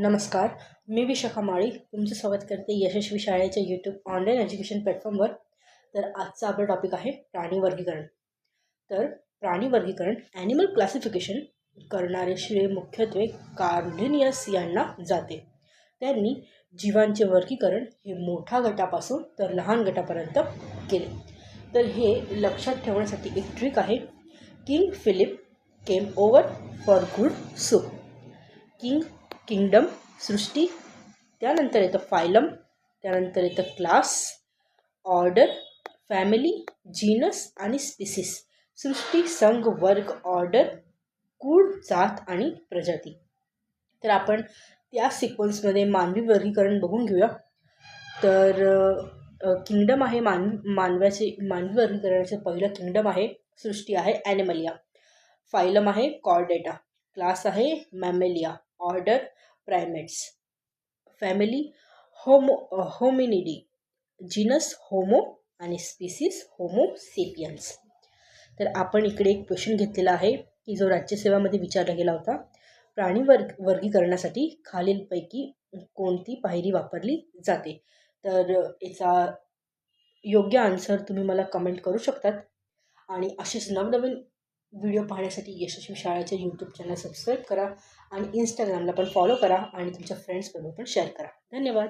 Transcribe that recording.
नमस्कार, मी विशाखा माळी तुमचं स्वागत करते यशस्वी शाळेच्या यूट्यूब ऑनलाईन एज्युकेशन प्लॅटफॉर्मवर. तर आजचा आपला टॉपिक आहे प्राणी वर्गीकरण. तर प्राणी वर्गीकरण ॲनिमल क्लासिफिकेशन करणारे श्रेय मुख्यत्वे कार्ल लिनियस यांना जाते. त्यांनी जीवांचे वर्गीकरण हे मोठ्या गटापासून तर लहान गटापर्यंत केले. तर हे लक्षात ठेवण्यासाठी एक ट्रिक आहे. King Philip came over for good soup. Kingdom सृष्टी, त्यानंतर येतं फायलम, त्यानंतर येतं क्लास, ऑर्डर, फॅमिली, जीनस आणि स्पीसीस. सृष्टी, संघ, वर्ग, ऑर्डर, कुळ, जात आणि प्रजाती. तर आपण त्या सिक्वेन्समध्ये मानवी वर्गीकरण बघून घेऊया. तर किंगडम आहे मानवी वर्गीकरणाचं पहिलं किंगडम आहे. सृष्टी आहे ॲनिमलिया. फायलम आहे कॉर्डेटा. क्लास आहे Mammalia. Order primates. Family Hominidae. Genus Homo आणि स्पीसीस होमो सेपियन्स. तर आपण इकडे एक क्वेश्चन घेतलेला आहे की जो राज्यसेवामध्ये विचारला गेला होता. प्राणी वर्गीकरणासाठी खालीलपैकी कोणती पायरी वापरली जाते. तर याचा योग्य आन्सर तुम्ही मला कमेंट करू शकतात. आणि असेच नवनवीन व्हिडिओ पाहण्यासाठी यशस्वी शाळेच्या यूट्यूब चॅनल सबस्क्राईब करा आणि इंस्टाग्रामला पण फॉलो करा आणि तुमच्या फ्रेंड्सबरोबर पण शेअर करा. धन्यवाद.